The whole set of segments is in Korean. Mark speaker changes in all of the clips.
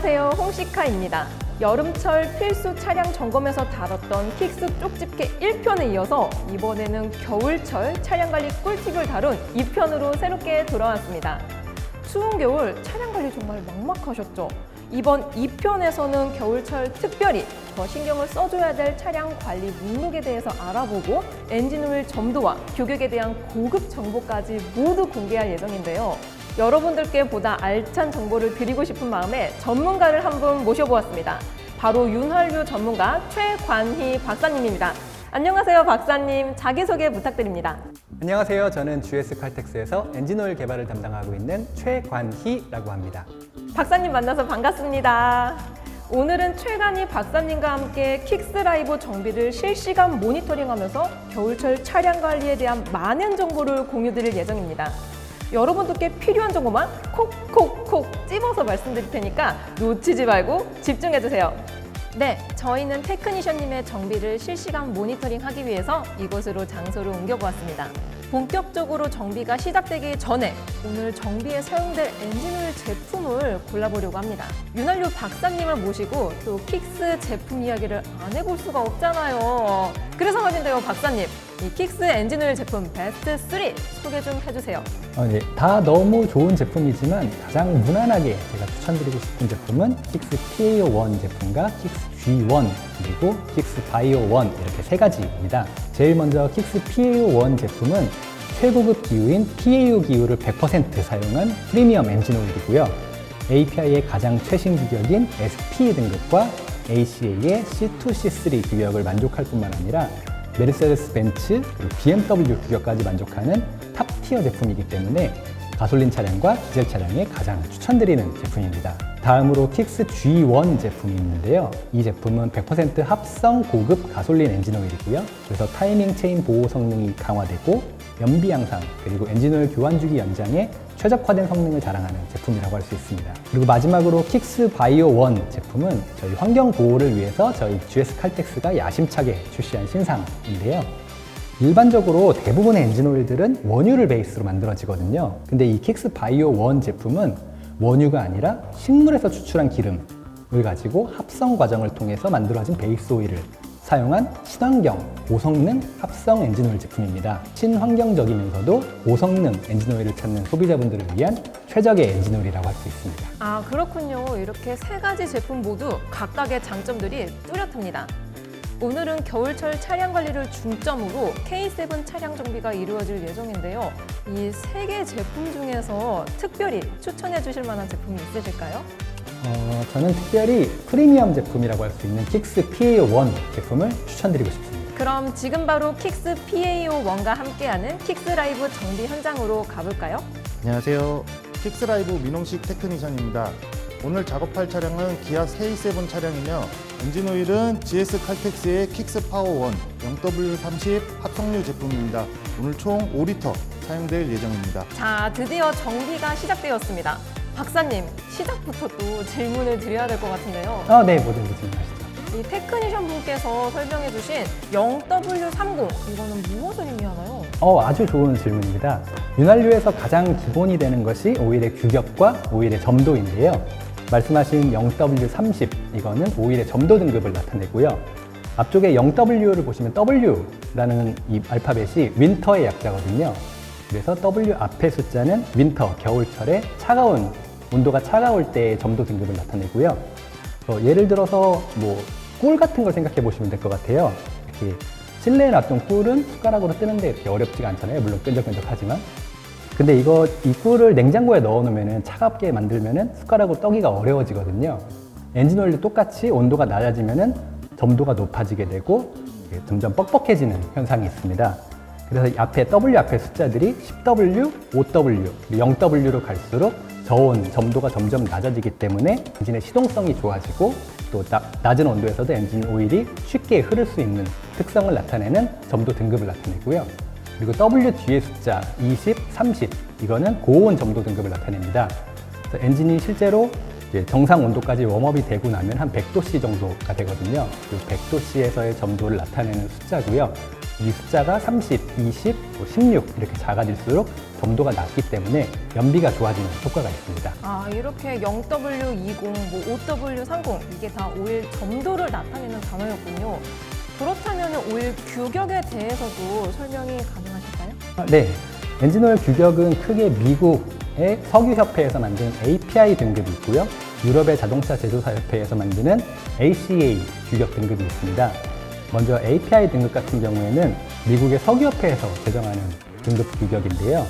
Speaker 1: 안녕하세요, 홍시카입니다. 여름철 필수 차량 점검에서 다뤘던 킥스 쪽집게 1편에 이어서 이번에는 겨울철 차량 관리 꿀팁을 다룬 2편으로 새롭게 돌아왔습니다. 추운 겨울 차량 관리 정말 막막하셨죠? 이번 2편에서는 겨울철 특별히 더 신경을 써줘야 될 차량 관리 목록에 대해서 알아보고 엔진오일 점도와 규격에 대한 고급 정보까지 모두 공개할 예정인데요. 여러분들께 보다 알찬 정보를 드리고 싶은 마음에 전문가를 한 분 모셔보았습니다. 바로 윤활유 전문가 최관희 박사님입니다. 안녕하세요, 박사님. 자기소개 부탁드립니다.
Speaker 2: 안녕하세요. 저는 GS 칼텍스에서 엔진오일 개발을 담당하고 있는 최관희라고 합니다.
Speaker 1: 박사님 만나서 반갑습니다. 오늘은 최관희 박사님과 함께 킥스라이브 정비를 실시간 모니터링하면서 겨울철 차량 관리에 대한 많은 정보를 공유드릴 예정입니다. 여러분들께 필요한 정보만 콕콕콕 찝어서 말씀드릴 테니까 놓치지 말고 집중해주세요. 네, 저희는 테크니션님의 정비를 실시간 모니터링하기 위해서 이곳으로 장소를 옮겨보았습니다. 본격적으로 정비가 시작되기 전에 오늘 정비에 사용될 엔진오일 제품을 골라보려고 합니다. 윤활유 박사님을 모시고 또 킥스 제품 이야기를 안 해볼 수가 없잖아요. 그래서 말인데요, 박사님. 이 킥스 엔진오일 제품 베스트 3 소개 좀 해주세요.
Speaker 2: 네, 다 너무 좋은 제품이지만 가장 무난하게 제가 추천드리고 싶은 제품은 킥스 PAO1 제품과 킥스 G1 그리고 킥스 바이오1 이렇게 세 가지입니다. 제일 먼저 킥스 PAO1 제품은 최고급 기유인 PAO 기유를 100% 사용한 프리미엄 엔진오일이고요. API의 가장 최신 규격인 SP 등급과 ACA의 C2, C3 규격을 만족할 뿐만 아니라 메르세데스 벤츠, 그리고 BMW 규격까지 만족하는 탑티어 제품이기 때문에 가솔린 차량과 디젤 차량에 가장 추천드리는 제품입니다. 다음으로 킥스 G1 제품이 있는데요. 이 제품은 100% 합성 고급 가솔린 엔진오일이고요. 그래서 타이밍 체인 보호 성능이 강화되고 연비 향상, 그리고 엔진오일 교환 주기 연장에 최적화된 성능을 자랑하는 제품이라고 할 수 있습니다. 그리고 마지막으로 킥스 바이오1 제품은 저희 환경 보호를 위해서 저희 GS 칼텍스가 야심차게 출시한 신상인데요. 일반적으로 대부분의 엔진오일들은 원유를 베이스로 만들어지거든요. 근데 이 킥스 바이오1 제품은 원유가 아니라 식물에서 추출한 기름을 가지고 합성 과정을 통해서 만들어진 베이스 오일을 사용한 친환경, 고성능 합성 엔진오일 제품입니다. 친환경적이면서도 고성능 엔진오일을 찾는 소비자분들을 위한 최적의 엔진오일이라고 할 수 있습니다.
Speaker 1: 아, 그렇군요. 이렇게 세 가지 제품 모두 각각의 장점들이 뚜렷합니다. 오늘은 겨울철 차량 관리를 중점으로 K7 차량 정비가 이루어질 예정인데요. 이 세 개 제품 중에서 특별히 추천해 주실 만한 제품이 있으실까요?
Speaker 2: 저는 특별히 프리미엄 제품이라고 할 수 있는 킥스 PAO1 제품을 추천드리고 싶습니다.
Speaker 1: 그럼 지금 바로 킥스 PAO1과 함께하는 킥스라이브 정비 현장으로 가볼까요?
Speaker 3: 안녕하세요. 킥스라이브 민홍식 테크니션입니다. 오늘 작업할 차량은 기아 K7 차량이며 엔진오일은 GS 칼텍스의 킥스 파워1 0W30 합성유 제품입니다. 오늘 총 5리터 사용될 예정입니다.
Speaker 1: 자, 드디어 정비가 시작되었습니다. 박사님, 시작부터 또 질문을 드려야 될 것 같은데요.
Speaker 2: 네, 뭐든지 질문하시죠.
Speaker 1: 이 테크니션 분께서 설명해 주신 0W30, 이거는 무엇을 의미하나요?
Speaker 2: 아주 좋은 질문입니다. 윤활유에서 가장 기본이 되는 것이 오일의 규격과 오일의 점도인데요. 말씀하신 0W30, 이거는 오일의 점도 등급을 나타내고요. 앞쪽에 0W를 보시면 W라는 이 알파벳이 윈터의 약자거든요. 그래서 W 앞의 숫자는 윈터, 겨울철에 차가운, 온도가 차가울 때의 점도 등급을 나타내고요. 예를 들어서 꿀 같은 걸 생각해 보시면 될 것 같아요. 이렇게 실내에 놔둔 꿀은 숟가락으로 뜨는데 이렇게 어렵지가 않잖아요. 물론 끈적끈적하지만. 근데 이 꿀을 냉장고에 넣어 놓으면 차갑게 만들면 숟가락으로 떠기가 어려워지거든요. 엔진오일도 똑같이 온도가 낮아지면 점도가 높아지게 되고 점점 뻑뻑해지는 현상이 있습니다. 그래서 앞에 W 앞에 숫자들이 10W, 5W, 0W로 갈수록 저온, 점도가 점점 낮아지기 때문에 엔진의 시동성이 좋아지고 또 낮은 온도에서도 엔진 오일이 쉽게 흐를 수 있는 특성을 나타내는 점도 등급을 나타내고요. 그리고 W 뒤에 숫자 20, 30 이거는 고온 점도 등급을 나타냅니다. 그래서 엔진이 실제로 이제 정상 온도까지 웜업이 되고 나면 한 100도씨 정도가 되거든요. 그 100도씨에서의 점도를 나타내는 숫자고요. 이 숫자가 30, 20, 16 이렇게 작아질수록 점도가 낮기 때문에 연비가 좋아지는 효과가 있습니다.
Speaker 1: 아, 이렇게 0W20, 뭐 5W30 이게 다 오일 점도를 나타내는 단어였군요. 그렇다면 오일 규격에 대해서도 설명이 가능하실까요?
Speaker 2: 네, 엔진오일 규격은 크게 미국의 석유협회에서 만든 API 등급이 있고요. 유럽의 자동차 제조사 협회에서 만드는 ACA 규격 등급이 있습니다. 먼저 API 등급 같은 경우에는 미국의 석유협회에서 제정하는 등급 규격인데요.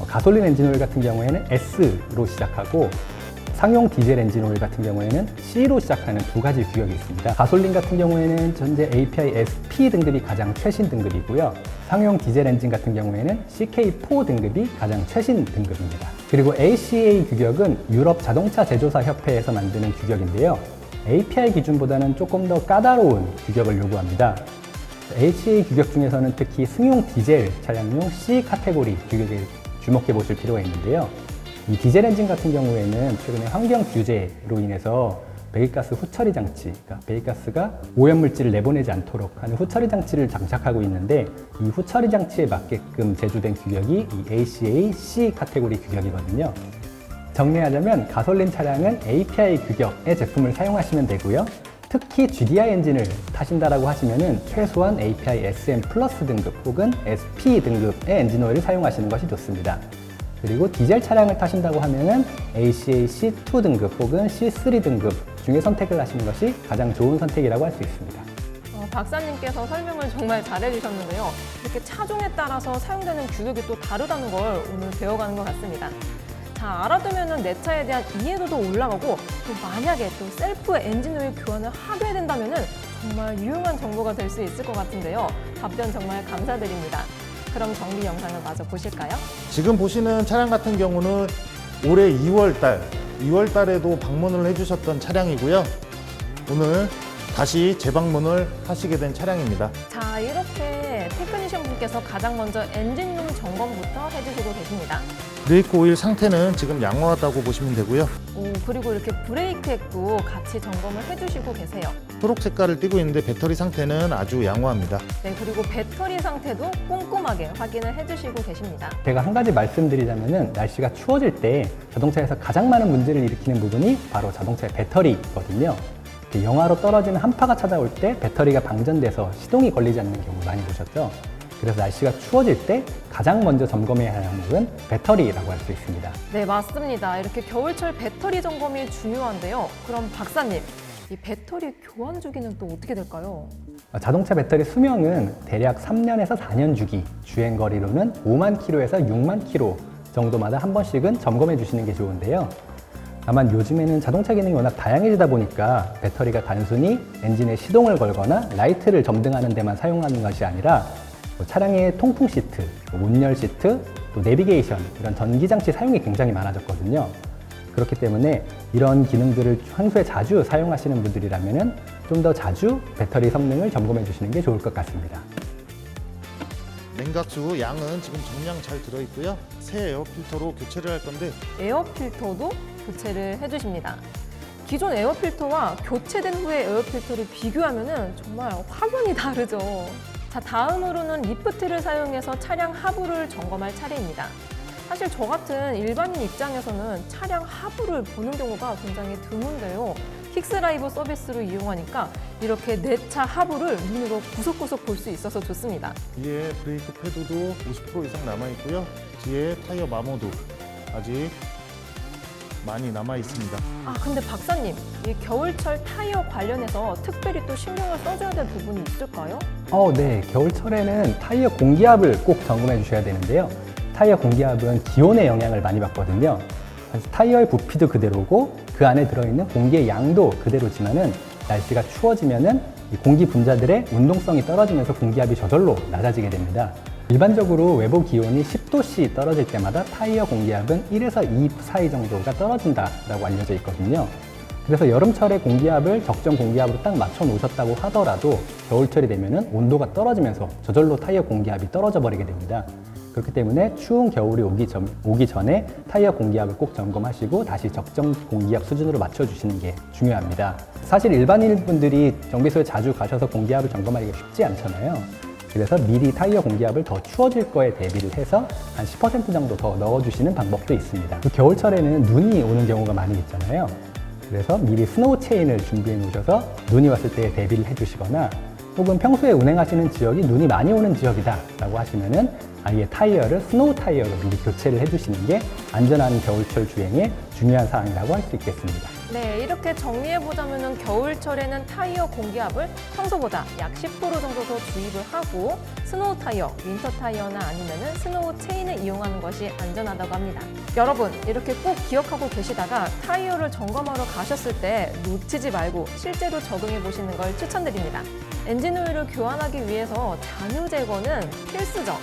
Speaker 2: 가솔린 엔진오일 같은 경우에는 S로 시작하고 상용 디젤 엔진오일 같은 경우에는 C로 시작하는 두 가지 규격이 있습니다. 가솔린 같은 경우에는 현재 API SP 등급이 가장 최신 등급이고요. 상용 디젤 엔진 같은 경우에는 CK4 등급이 가장 최신 등급입니다. 그리고 ACA 규격은 유럽 자동차 제조사 협회에서 만드는 규격인데요. API 기준보다는 조금 더 까다로운 규격을 요구합니다. ACA 규격 중에서는 특히 승용 디젤 차량용 C 카테고리 규격에 주목해 보실 필요가 있는데요. 이 디젤 엔진 같은 경우에는 최근에 환경 규제로 인해서 배기가스 후처리 장치, 그러니까 배기가스가 오염물질을 내보내지 않도록 하는 후처리 장치를 장착하고 있는데 이 후처리 장치에 맞게끔 제조된 규격이 이 ACA C 카테고리 규격이거든요. 정리하자면 가솔린 차량은 API 규격의 제품을 사용하시면 되고요. 특히 GDI 엔진을 타신다라고 하시면은 최소한 API SM 플러스 등급 혹은 SP 등급의 엔진오일을 사용하시는 것이 좋습니다. 그리고 디젤 차량을 타신다고 하면은 ACA C2 등급 혹은 C3 등급 중에 선택을 하시는 것이 가장 좋은 선택이라고 할 수 있습니다.
Speaker 1: 박사님께서 설명을 정말 잘해주셨는데요. 이렇게 차종에 따라서 사용되는 규격이 또 다르다는 걸 오늘 배워가는 것 같습니다. 자, 알아두면 내 차에 대한 이해도도 올라가고 또 만약에 또 셀프 엔진오일 교환을 하게 된다면 정말 유용한 정보가 될 수 있을 것 같은데요. 답변 정말 감사드립니다. 그럼 정비 영상을 마저 보실까요?
Speaker 3: 지금 보시는 차량 같은 경우는 올해 2월 달에도 방문을 해주셨던 차량이고요. 오늘 다시 재방문을 하시게 된 차량입니다.
Speaker 1: 자, 이렇게 테크니션 분께서 가장 먼저 엔진룸 점검부터 해주시고 계십니다.
Speaker 3: 브레이크 오일 상태는 지금 양호하다고 보시면 되고요.
Speaker 1: 그리고 이렇게 브레이크액도 같이 점검을 해주시고 계세요.
Speaker 3: 초록 색깔을 띠고 있는데 배터리 상태는 아주 양호합니다.
Speaker 1: 네, 그리고 배터리 상태도 꼼꼼하게 확인을 해주시고 계십니다.
Speaker 2: 제가 한 가지 말씀드리자면은 날씨가 추워질 때 자동차에서 가장 많은 문제를 일으키는 부분이 바로 자동차의 배터리거든요. 영하로 떨어지는 한파가 찾아올 때 배터리가 방전돼서 시동이 걸리지 않는 경우 많이 보셨죠? 그래서 날씨가 추워질 때 가장 먼저 점검해야 할 항목은 배터리라고 할 수 있습니다.
Speaker 1: 네, 맞습니다. 이렇게 겨울철 배터리 점검이 중요한데요. 그럼 박사님, 이 배터리 교환 주기는 또 어떻게 될까요?
Speaker 2: 자동차 배터리 수명은 대략 3년에서 4년 주기, 주행 거리로는 5만 킬로에서 6만 킬로 정도마다 한 번씩은 점검해 주시는 게 좋은데요. 다만 요즘에는 자동차 기능이 워낙 다양해지다 보니까 배터리가 단순히 엔진에 시동을 걸거나 라이트를 점등하는 데만 사용하는 것이 아니라 차량의 통풍 시트, 온열 시트, 또 내비게이션 이런 전기장치 사용이 굉장히 많아졌거든요. 그렇기 때문에 이런 기능들을 평소에 자주 사용하시는 분들이라면 좀 더 자주 배터리 성능을 점검해 주시는 게 좋을 것 같습니다.
Speaker 3: 냉각수 양은 지금 정량 잘 들어있고요. 새 에어 필터로 교체를 할 건데
Speaker 1: 에어 필터도 교체를 해주십니다. 기존 에어 필터와 교체된 후의 에어 필터를 비교하면 정말 확연히 다르죠. 자, 다음으로는 리프트를 사용해서 차량 하부를 점검할 차례입니다. 사실 저 같은 일반인 입장에서는 차량 하부를 보는 경우가 굉장히 드문데요. 킥스라이브 서비스를 이용하니까 이렇게 내 차 하부를 눈으로 구석구석 볼 수 있어서 좋습니다.
Speaker 3: 뒤에 브레이크 패드도 50% 이상 남아있고요. 뒤에 타이어 마모도 아직 많이 남아있습니다.
Speaker 1: 아, 근데 박사님, 이 겨울철 타이어 관련해서 특별히 또 신경을 써줘야 될 부분이 있을까요?
Speaker 2: 네. 겨울철에는 타이어 공기압을 꼭 점검해 주셔야 되는데요. 타이어 공기압은 기온의 영향을 많이 받거든요. 그래서 타이어의 부피도 그대로고 그 안에 들어있는 공기의 양도 그대로지만은 날씨가 추워지면은 이 공기 분자들의 운동성이 떨어지면서 공기압이 저절로 낮아지게 됩니다. 일반적으로 외부 기온이 10도씨 떨어질 때마다 타이어 공기압은 1에서 2 사이 정도가 떨어진다라고 알려져 있거든요. 그래서 여름철에 공기압을 적정 공기압으로 딱 맞춰 놓으셨다고 하더라도 겨울철이 되면은 온도가 떨어지면서 저절로 타이어 공기압이 떨어져 버리게 됩니다. 그렇기 때문에 추운 겨울이 오기 전에 타이어 공기압을 꼭 점검하시고 다시 적정 공기압 수준으로 맞춰주시는 게 중요합니다. 사실 일반인 분들이 정비소에 자주 가셔서 공기압을 점검하기가 쉽지 않잖아요. 그래서 미리 타이어 공기압을 더 추워질 거에 대비를 해서 한 10% 정도 더 넣어주시는 방법도 있습니다. 그 겨울철에는 눈이 오는 경우가 많이 있잖아요. 그래서 미리 스노우 체인을 준비해 놓으셔서 눈이 왔을 때 대비를 해주시거나 혹은 평소에 운행하시는 지역이 눈이 많이 오는 지역이다 라고 하시면은 아예 타이어를 스노우 타이어로 미리 교체를 해주시는 게 안전한 겨울철 주행의 중요한 사항이라고 할 수 있겠습니다.
Speaker 1: 네, 이렇게 정리해보자면 겨울철에는 타이어 공기압을 평소보다 약 10% 정도 더 주입을 하고 스노우 타이어, 윈터 타이어나 아니면 스노우 체인을 이용하는 것이 안전하다고 합니다. 여러분, 이렇게 꼭 기억하고 계시다가 타이어를 점검하러 가셨을 때 놓치지 말고 실제로 적용해 보시는 걸 추천드립니다. 엔진 오일을 교환하기 위해서 잔유 제거는 필수죠.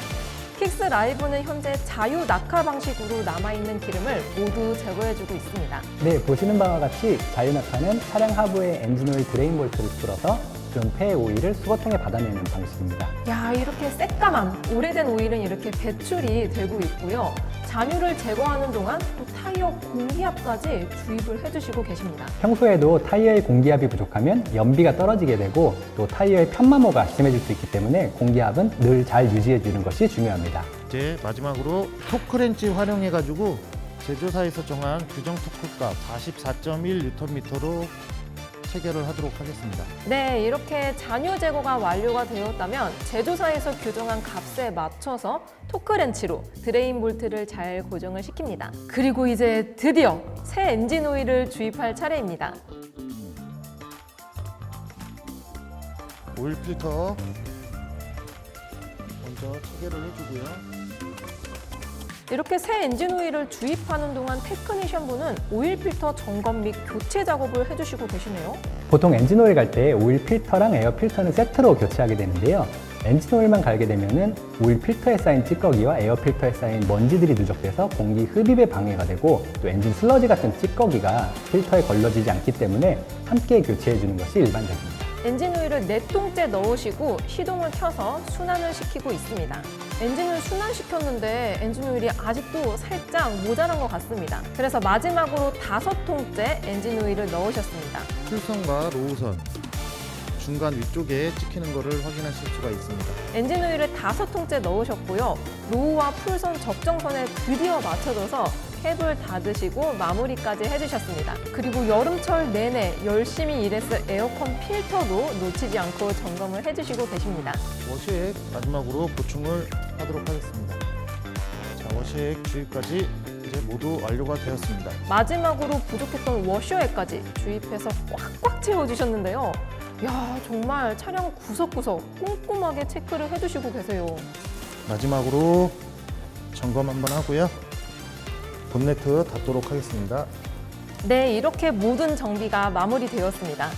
Speaker 1: 킥스 라이브는 현재 자유 낙하 방식으로 남아있는 기름을 모두 제거해주고 있습니다.
Speaker 2: 네, 보시는 바와 같이 자유낙하는 차량 하부에 엔진오일 드레인 볼트를 풀어서 좀 폐 오일을 수거통에 받아내는 방식입니다.
Speaker 1: 야, 이렇게 새까만 오래된 오일은 이렇게 배출이 되고 있고요. 잔유를 제거하는 동안 또 타이어 공기압까지 주입을 해주시고 계십니다.
Speaker 2: 평소에도 타이어의 공기압이 부족하면 연비가 떨어지게 되고 또 타이어의 편마모가 심해질 수 있기 때문에 공기압은 늘 잘 유지해 주는 것이 중요합니다.
Speaker 3: 이제 마지막으로 토크렌치 활용해가지고 제조사에서 정한 규정 토크값 44.1Nm로 체결을 하도록 하겠습니다.
Speaker 1: 네, 이렇게 잔유 제거가 완료가 되었다면 제조사에서 규정한 값에 맞춰서 토크렌치로 드레인 볼트를 잘 고정을 시킵니다. 그리고 이제 드디어 새 엔진 오일을 주입할 차례입니다.
Speaker 3: 오일 필터 먼저 체결을 해주고요.
Speaker 1: 이렇게 새 엔진 오일을 주입하는 동안 테크니션 분은 오일 필터 점검 및 교체 작업을 해주시고 계시네요.
Speaker 2: 보통 엔진오일 갈 때 오일 필터랑 에어 필터는 세트로 교체하게 되는데요. 엔진오일만 갈게 되면은 오일 필터에 쌓인 찌꺼기와 에어 필터에 쌓인 먼지들이 누적돼서 공기 흡입에 방해가 되고 또 엔진 슬러지 같은 찌꺼기가 필터에 걸러지지 않기 때문에 함께 교체해 주는 것이 일반적입니다.
Speaker 1: 엔진 오일을 4통째 넣으시고 시동을 켜서 순환을 시키고 있습니다. 엔진을 순환시켰는데 엔진 오일이 아직도 살짝 모자란 것 같습니다. 그래서 마지막으로 5통째 엔진 오일을 넣으셨습니다.
Speaker 3: 풀선과 로우선 중간 위쪽에 찍히는 것을 확인하실 수가 있습니다.
Speaker 1: 엔진 오일을 5통째 넣으셨고요. 로우와 풀선 적정선에 드디어 맞춰져서 캡을 닫으시고 마무리까지 해주셨습니다. 그리고 여름철 내내 열심히 일했을 에어컨 필터도 놓치지 않고 점검을 해주시고 계십니다.
Speaker 3: 워시액 마지막으로 보충을 하도록 하겠습니다. 자, 워시액 주입까지 이제 모두 완료가 되었습니다.
Speaker 1: 마지막으로 부족했던 워셔액까지 주입해서 꽉꽉 채워주셨는데요. 야, 정말 차량 구석구석 꼼꼼하게 체크를 해주시고 계세요.
Speaker 3: 마지막으로 점검 한번 하고요. 본네트 닫도록 하겠습니다.
Speaker 1: 네, 이렇게 모든 정비가 마무리되었습니다.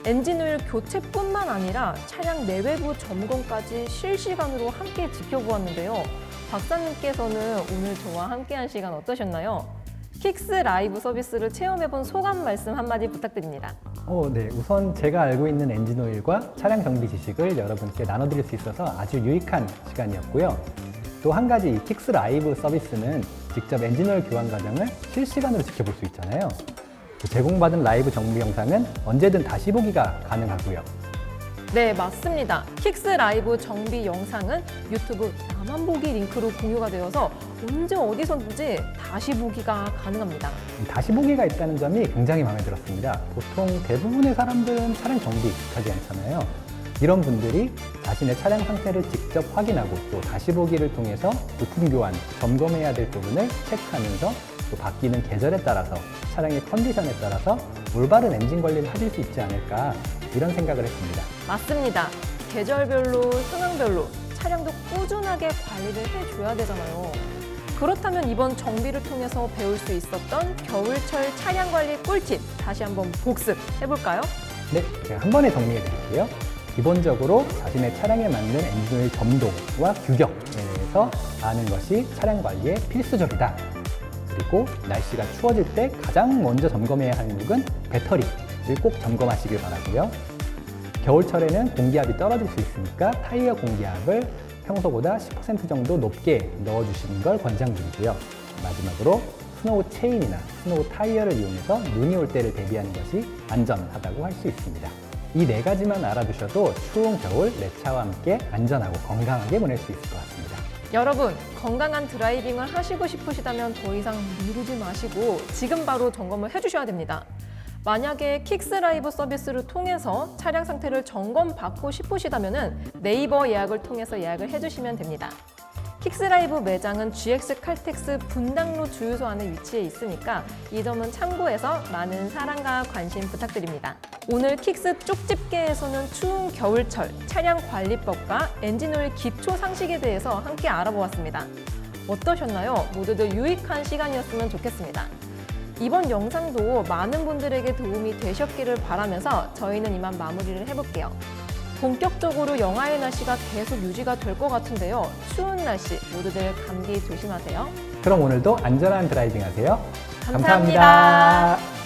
Speaker 1: 엔진오일 교체뿐만 아니라 차량 내외부 점검까지 실시간으로 함께 지켜보았는데요. 박사님께서는 오늘 저와 함께한 시간 어떠셨나요? 킥스 라이브 서비스를 체험해본 소감 말씀 한마디 부탁드립니다.
Speaker 2: 네. 우선 제가 알고 있는 엔진오일과 차량 정비 지식을 여러분께 나눠드릴 수 있어서 아주 유익한 시간이었고요. 또 한 가지 이 킥스 라이브 서비스는 직접 엔진오일 교환 과정을 실시간으로 지켜볼 수 있잖아요. 제공받은 라이브 정비 영상은 언제든 다시 보기가 가능하고요.
Speaker 1: 네, 맞습니다. 킥스 라이브 정비 영상은 유튜브 나만 보기 링크로 공유가 되어서 언제 어디서든지 다시 보기가 가능합니다.
Speaker 2: 다시 보기가 있다는 점이 굉장히 마음에 들었습니다. 보통 대부분의 사람들은 차량 정비 익숙하지 않잖아요. 이런 분들이 자신의 차량 상태를 직접 확인하고 또 다시 보기를 통해서 부품 교환, 점검해야 될 부분을 체크하면서 또 바뀌는 계절에 따라서 차량의 컨디션에 따라서 올바른 엔진 관리를 하실 수 있지 않을까 이런 생각을 했습니다.
Speaker 1: 맞습니다. 계절별로, 상황별로 차량도 꾸준하게 관리를 해줘야 되잖아요. 그렇다면 이번 정비를 통해서 배울 수 있었던 겨울철 차량 관리 꿀팁 다시 한번 복습해볼까요?
Speaker 2: 네, 제가 한 번에 정리해 드릴게요. 기본적으로 자신의 차량에 맞는 엔진오일 점도와 규격에 대해서 아는 것이 차량 관리의 필수적이다. 그리고 날씨가 추워질 때 가장 먼저 점검해야 하는 부분 배터리를 꼭 점검하시길 바라고요. 겨울철에는 공기압이 떨어질 수 있으니까 타이어 공기압을 평소보다 10% 정도 높게 넣어주시는 걸 권장드리고요. 마지막으로 스노우 체인이나 스노우 타이어를 이용해서 눈이 올 때를 대비하는 것이 안전하다고 할 수 있습니다. 이 네 가지만 알아두셔도 추운 겨울 내 차와 함께 안전하고 건강하게 보낼 수 있을 것 같습니다.
Speaker 1: 여러분, 건강한 드라이빙을 하시고 싶으시다면 더 이상 미루지 마시고 지금 바로 점검을 해주셔야 됩니다. 만약에 킥스라이브 서비스를 통해서 차량 상태를 점검받고 싶으시다면 네이버 예약을 통해서 예약을 해주시면 됩니다. 킥스라이브 매장은 GX 칼텍스 분당로 주유소 안에 위치해 있으니까 이 점은 참고해서 많은 사랑과 관심 부탁드립니다. 오늘 킥스 쪽집게에서는 추운 겨울철 차량 관리법과 엔진오일 기초 상식에 대해서 함께 알아보았습니다. 어떠셨나요? 모두들 유익한 시간이었으면 좋겠습니다. 이번 영상도 많은 분들에게 도움이 되셨기를 바라면서 저희는 이만 마무리를 해볼게요. 본격적으로 영하의 날씨가 계속 유지가 될 것 같은데요. 추운 날씨 모두들 감기 조심하세요.
Speaker 2: 그럼 오늘도 안전한 드라이빙 하세요.
Speaker 1: 감사합니다.
Speaker 2: 감사합니다.